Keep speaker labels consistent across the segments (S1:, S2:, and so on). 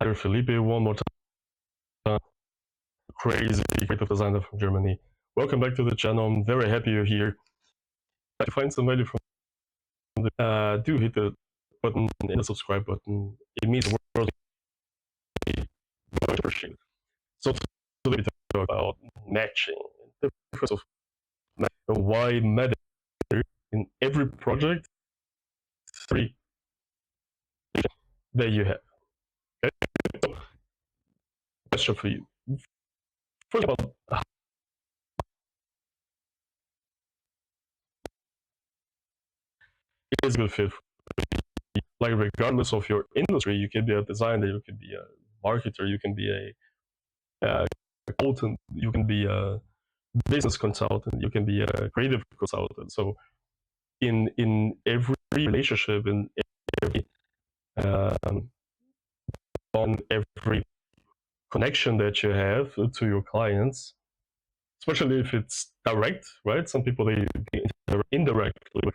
S1: Hi, Felipe, one more time. Crazy creative designer from Germany. Welcome back to the channel. I'm very happy you're here. If you find some value from do hit the button and the subscribe button. It means the world. Much appreciated. So today we talk about matching, the difference of matching and why matter in every project. Three that you have. Okay? So, question for you. First of all, is a good fit. Like regardless of your industry, you can be a designer, you can be a marketer, you can be a consultant, you can be a business consultant, you can be a creative consultant. So in every relationship, in every um, on every connection that you have to your clients, especially if it's direct, right? Some people they interact indirectly with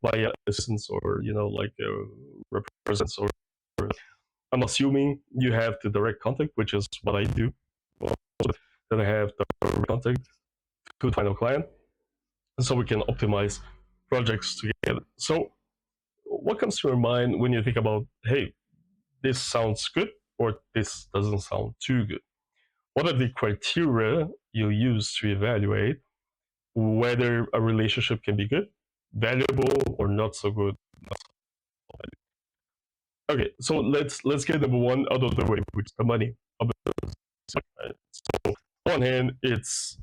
S1: via assistants or like represents or I'm assuming you have the direct contact, which is what I do. Then I have the direct contact to the final client, so we can optimize projects together. So, what comes to your mind when you think about, hey, this sounds good or this doesn't sound too good? What are the criteria you use to evaluate whether a relationship can be good, valuable, or not so good? Okay, so let's get number one out of the way, which is the money. So on one hand, it's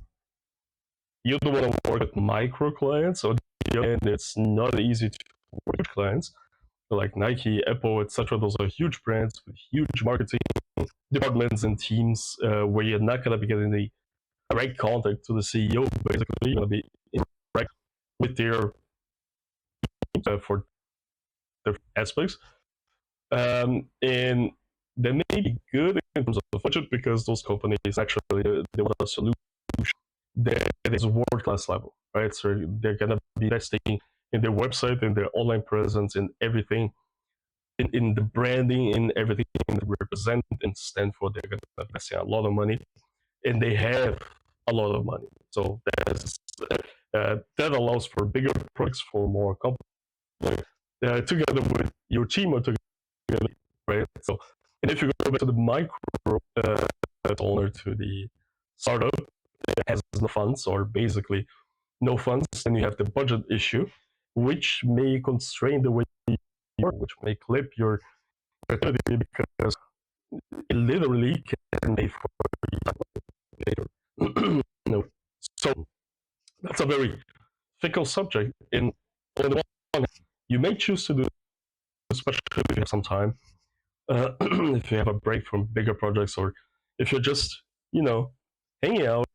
S1: you don't want to work with micro clients. On the other hand, it's not easy to work with clients like Nike, Apple, etc. Those are huge brands with huge marketing departments and teams where you're not going to be getting the direct contact to the CEO. Basically, you're going to be direct with their for different aspects. And they may be good in terms of budget because those companies actually they want a solution that is world class level, right? So they're gonna be investing in their website and their online presence and everything, in the branding, in everything they represent and stand for. They're gonna invest a lot of money, and they have a lot of money. So that allows for bigger products, for more companies together with your team or together, right? So, and if you go back to the micro owner, to the startup that has no funds or basically no funds, then you have the budget issue, which may constrain the way you work, which may clip your creativity because it literally can pay for later. So that's a very fickle subject. And on the one hand, you may choose to do, especially if you have some time, if you have a break from bigger projects, or if you're just, hanging out,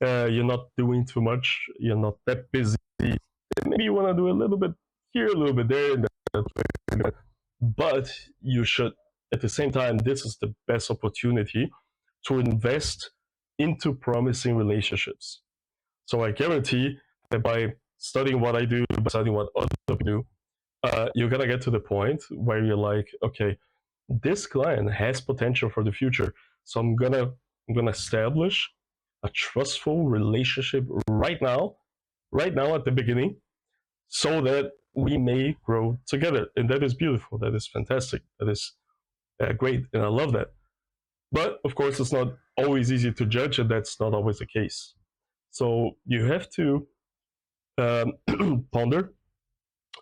S1: you're not doing too much, you're not that busy. Maybe you want to do a little bit here, a little bit there, but you should, at the same time, this is the best opportunity to invest into promising relationships. So I guarantee that by studying what I do, by studying what other people do, you're gonna get to the point where you're like, okay, this client has potential for the future. So I'm gonna establish a trustful relationship right now at the beginning, so that we may grow together. And that is beautiful. That is fantastic. That is great, and I love that. But of course, it's not always easy to judge, and that's not always the case. So you have to ponder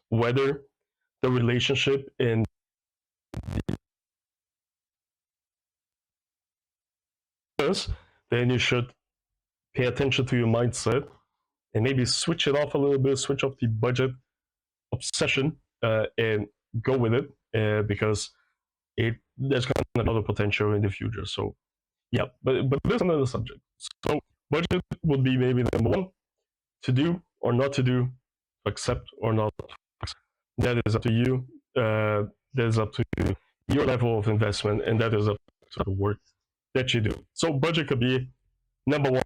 S1: whether the relationship and this, then you should pay attention to your mindset and maybe switch it off a little bit, switch off the budget obsession, and go with it, because there's kind of another potential in the future. So yeah, but there's another subject. So budget would be maybe the number one, to do or not to do, accept or not. That is up to you. That is up to your level of investment, and that is up to the work that you do. So budget could be number one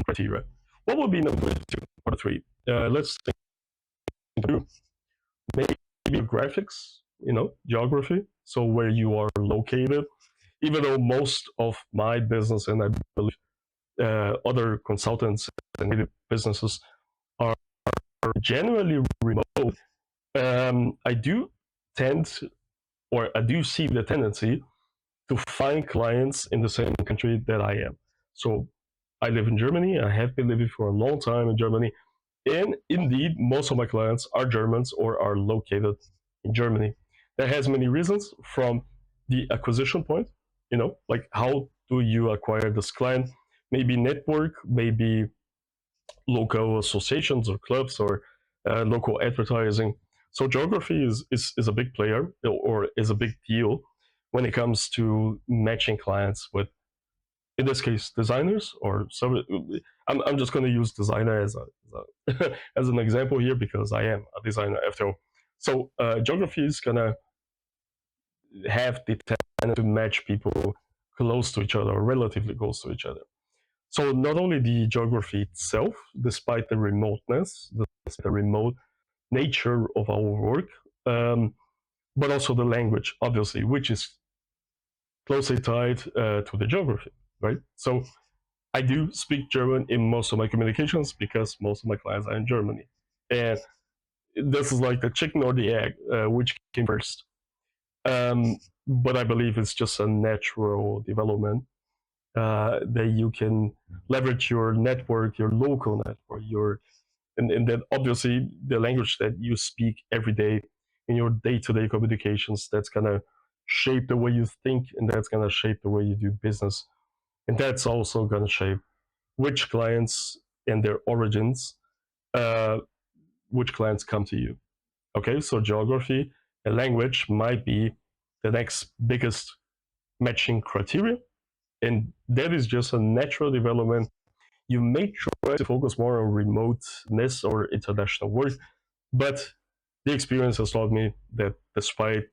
S1: criteria. What would be number two or three? Let's think through. Maybe graphics, geography. So where you are located, even though most of my business and I believe other consultants and creative businesses are generally remote, I do tend, or I do see the tendency to find clients in the same country that I am. So I live in Germany. I have been living for a long time in Germany. And indeed, most of my clients are Germans or are located in Germany. That has many reasons, from the acquisition point, like how do you acquire this client? Maybe network, maybe local associations or clubs, or local advertising. So geography is a big player, or is a big deal when it comes to matching clients with, in this case, designers, or some. I'm just going to use designer as an example here, because I am a designer after all. So geography is going to have the tendency to match people close to each other, or relatively close to each other. So not only the geography itself, despite the remoteness, the remote nature of our work, but also the language, obviously, which is closely tied to the geography, right? So I do speak German in most of my communications because most of my clients are in Germany. And this is like the chicken or the egg, which came first. But I believe it's just a natural development that you can leverage your network, your local network, and then obviously the language that you speak every day in your day-to-day communications. That's gonna shape the way you think, and that's gonna shape the way you do business, and that's also gonna shape which clients and their origins, uh, which clients come to you. Okay, so geography and language might be the next biggest matching criteria, and that is just a natural development. You may try to focus more on remoteness or international work, but the experience has taught me that despite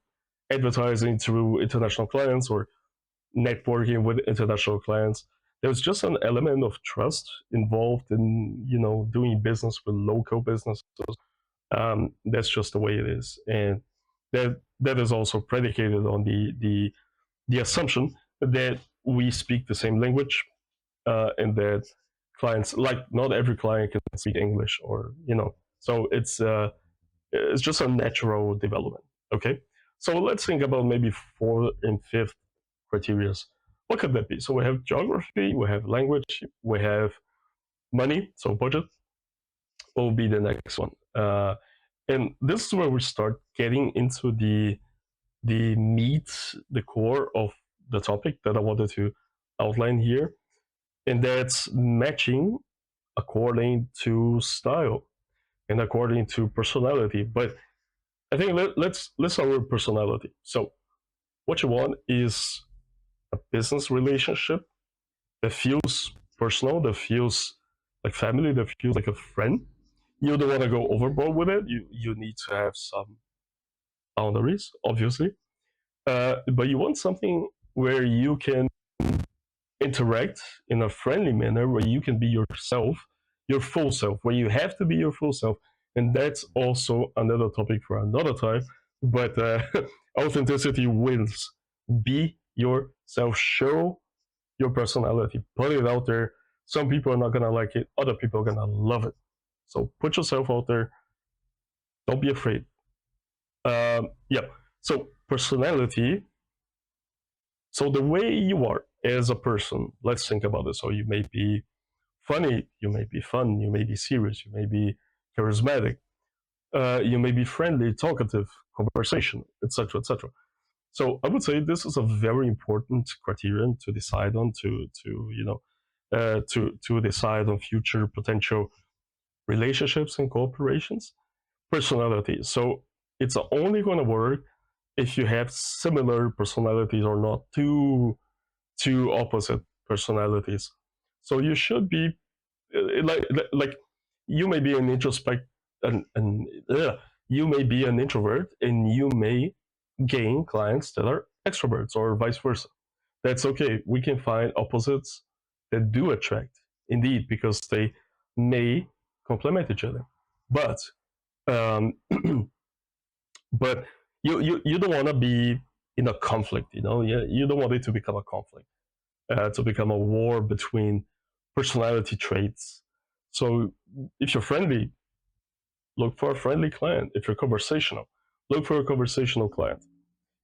S1: advertising through international clients or networking with international clients, there's just an element of trust involved in doing business with local businesses. That's just the way it is, and that is also predicated on the assumption that we speak the same language, and that clients, like, not every client can speak English, or so it's just a natural development. Okay, so let's think about maybe fourth and fifth criteria. What could that be? So we have geography, we have language, we have money, so budget. What will be the next one? And this is where we start getting into the meat, the core of the topic that I wanted to outline here, and that's matching according to style and according to personality. But I think let's start with personality. So what you want is a business relationship that feels personal, that feels like family, that feels like a friend. You don't want to go overboard with it. You need to have some boundaries, obviously, but you want something where you can interact in a friendly manner, where you can be yourself, your full self, where you have to be your full self. And that's also another topic for another time. But authenticity wins. Be yourself. Show your personality. Put it out there. Some people are not gonna like it. Other people are gonna love it. So put yourself out there. Don't be afraid. Yeah. So personality. So the way you are as a person. Let's think about it. So you may be funny, you may be fun, you may be serious, you may be charismatic, you may be friendly, talkative, conversation, etc., etc. So I would say this is a very important criterion to decide on, to decide on future potential relationships and cooperations. Personality. So it's only going to work if you have similar personalities, or not two opposite personalities. So you should be like you may be an introspect and you may be an introvert, and you may gain clients that are extroverts, or vice versa. That's okay. We can find opposites that do attract, indeed, because they may complement each other. But um, but you don't want to be in a conflict. You don't want it to become a conflict, to become a war between personality traits. So if you're friendly, look for a friendly client. If you're conversational, look for a conversational client.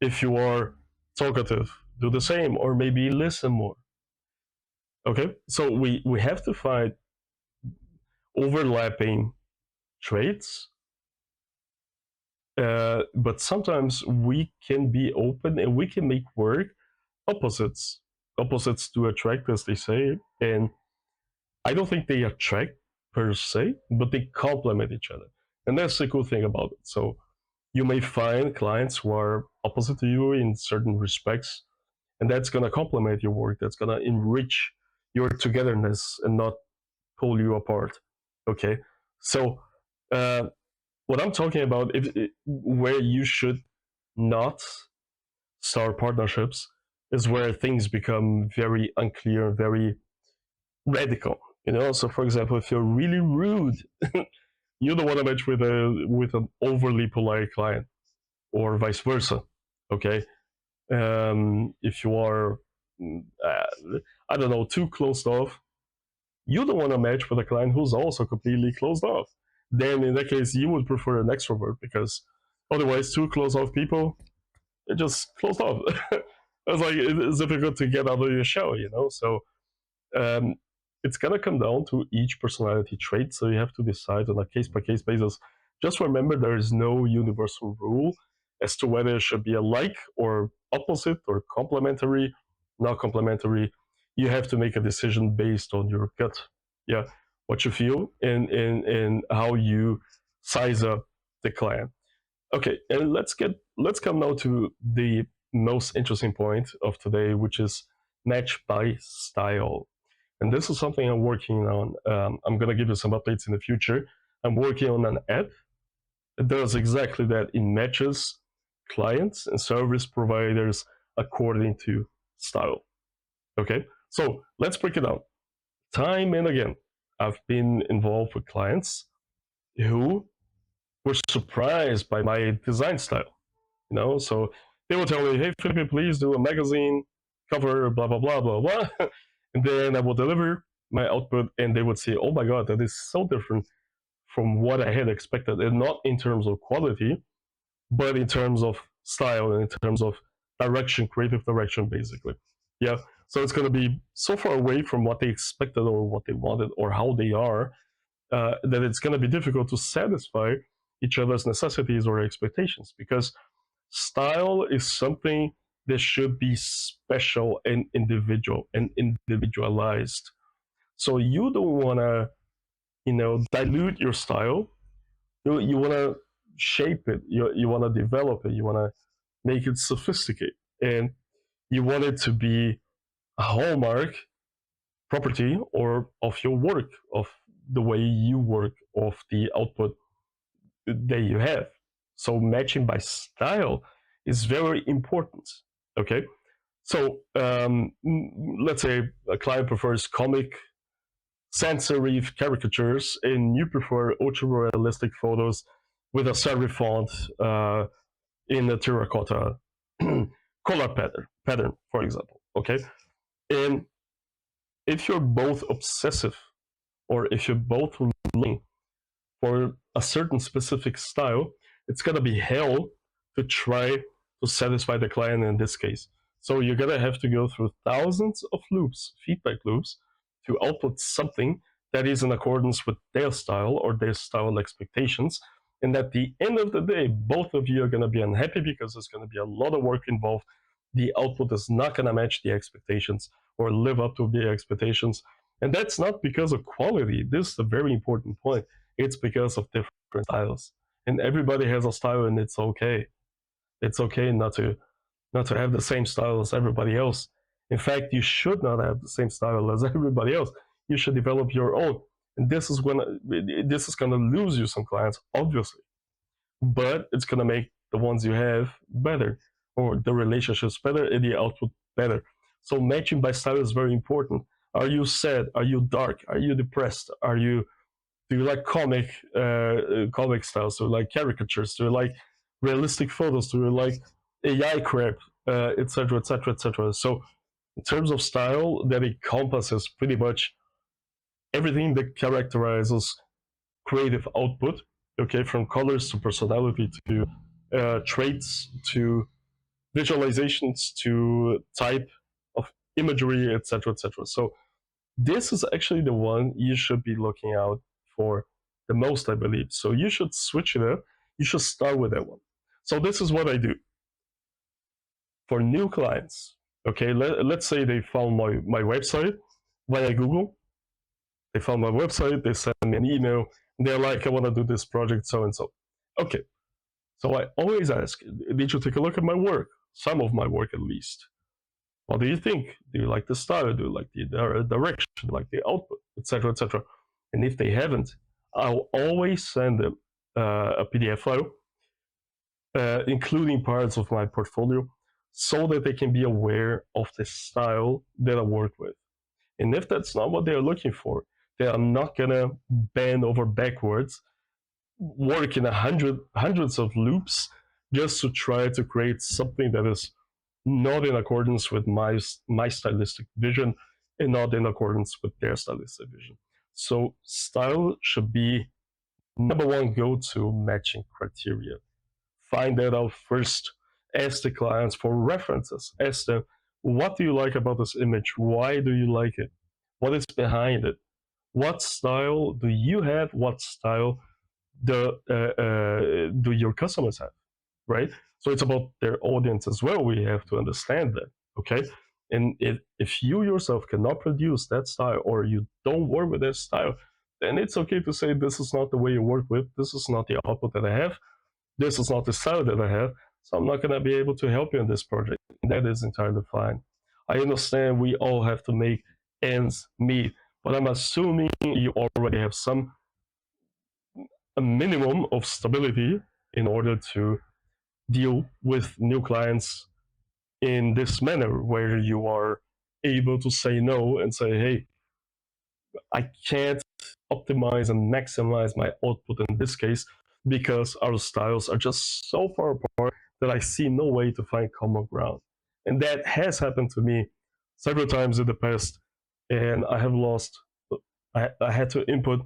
S1: If you are talkative, do the same, or maybe listen more. Okay, so we have to find overlapping traits, but sometimes we can be open and we can make work opposites. Opposites do attract, as they say, and I don't think they attract per se, but they complement each other, and that's the cool thing about it. So you may find clients who are opposite to you in certain respects, and that's going to complement your work. That's going to enrich your togetherness and not pull you apart. Okay, so uh, what I'm talking about, where you should not start partnerships, is where things become very unclear, very radical. So for example, if you're really rude, you don't want to match with an overly polite client, or vice versa. Okay, if you are, I don't know, too closed off, you don't want to match with a client who's also completely closed off. Then in that case, you would prefer an extrovert, because otherwise, too closed off people, they're just closed off. It's like it's difficult to get out of your shell. So um, it's gonna come down to each personality trait. So you have to decide on a case by case basis. Just remember, there is no universal rule as to whether it should be a like or opposite or complementary, not complementary. You have to make a decision based on your gut. Yeah, what you feel, and how you size up the client. Okay, and let's come now to the most interesting point of today, which is match by style. And this is something I'm working on. I'm gonna give you some updates in the future. I'm working on an app that does exactly that. It matches clients and service providers according to style. Okay, so let's break it down. Time and again, I've been involved with clients who were surprised by my design style. So they will tell me, "Hey, Felipe, please do a magazine cover, blah blah blah blah blah," and then I will deliver my output, and they would say, "Oh my god, that is so different from what I had expected," and not in terms of quality, but in terms of style and in terms of direction, creative direction, basically. Yeah. So it's going to be so far away from what they expected or what they wanted or how they are, that it's going to be difficult to satisfy each other's necessities or expectations, because style is something that should be special and individual and individualized. So you don't want to, dilute your style. You want to shape it. You want to develop it. You want to make it sophisticated, and you want it to be a hallmark property or of your work, of the way you work, of the output that you have. So matching by style is very important. Okay, so let's say a client prefers comic sans serif caricatures, and you prefer ultra realistic photos with a serif font, in a terracotta color pattern, for example. Okay, and if you're both obsessive, or if you're both looking for a certain specific style, it's gonna be hell to try to satisfy the client in this case. So you're gonna have to go through thousands of loops, feedback loops, to output something that is in accordance with their style or their style expectations. And at the end of the day, both of you are gonna be unhappy because there's gonna be a lot of work involved. The output is not gonna match the expectations or live up to the expectations. And that's not because of quality. This is a very important point. It's because of different styles, and everybody has a style, and it's okay. It's okay not to have the same style as everybody else. In fact, you should not have the same style as everybody else. You should develop your own, and this is gonna lose you some clients, obviously, but it's gonna make the ones you have better, or the relationships better, and the output better. So matching by style is very important. Are you sad? Are you dark? Are you depressed? Do you like comic styles? Do you like caricatures? Do you like realistic photos? Do you like AI crap? etc., etc., etc. So in terms of style, that encompasses pretty much everything that characterizes creative output. Okay, from colors to personality to traits to visualizations to type of imagery, etc., etc. So this is actually the one you should be looking out for the most, I believe. So you should switch it up. You should start with that one. So this is what I do for new clients. Okay, let's say they found my website via Google. They found my website, they send me an email, they're like, I want to do this project, so and so. Okay, so I always ask, did you take a look at my work? Some of my work at least. What do you think? Do you like the style? Do you like the direction? Do you like the output? Etc. etc. And if they haven't, I'll always send them a PDF file, including parts of my portfolio, so that they can be aware of the style that I work with. And if that's not what they're looking for, they are not gonna bend over backwards, work in hundreds of loops just to try to create something that is not in accordance with my stylistic vision and not in accordance with their stylistic vision. So style should be number one go-to matching criteria. Find that out first. Ask the clients for references. Ask them, what do you like about this image? Why do you like it? What is behind it? What style do you have? What style do your customers have? Right? So it's about their audience as well. We have to understand that. Okay. And if you yourself cannot produce that style or you don't work with that style, then it's okay to say this is not the way you work with. This is not the output that I have. This is not the style that I have. So I'm not going to be able to help you in this project. And that is entirely fine. I understand we all have to make ends meet, but I'm assuming you already have a minimum of stability in order to deal with new clients in this manner where you are able to say no and say, hey, I can't optimize and maximize my output in this case because our styles are just so far apart that I see no way to find common ground. And that has happened to me several times in the past, and I have lost, I had to input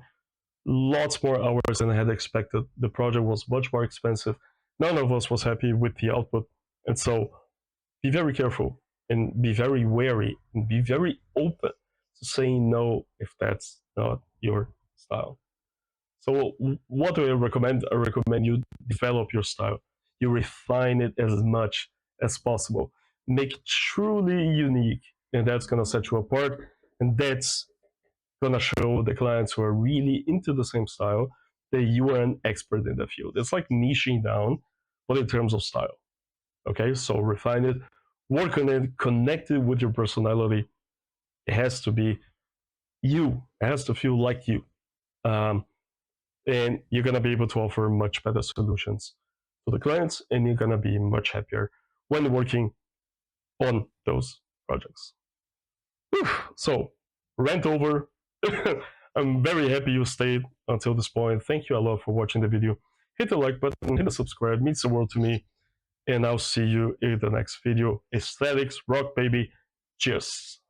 S1: lots more hours than I had expected. The project was much more expensive. None of us was happy with the output. And so be very careful and be very wary and be very open to saying no if that's not your style. So what do I recommend? I recommend you develop your style. You refine it as much as possible. Make it truly unique, and that's gonna set you apart. And that's gonna show the clients who are really into the same style that you are an expert in the field. It's like niching down, but in terms of style. Okay, so refine it, work on it, connect it with your personality. It has to be you. It has to feel like you. And you're gonna be able to offer much better solutions to the clients, and you're gonna be much happier when working on those projects. Whew. So, rant over. I'm very happy you stayed until this point. Thank you a lot for watching the video. Hit the like button, hit the subscribe, means the world to me. And I'll see you in the next video. Aesthetics rock, baby. Cheers.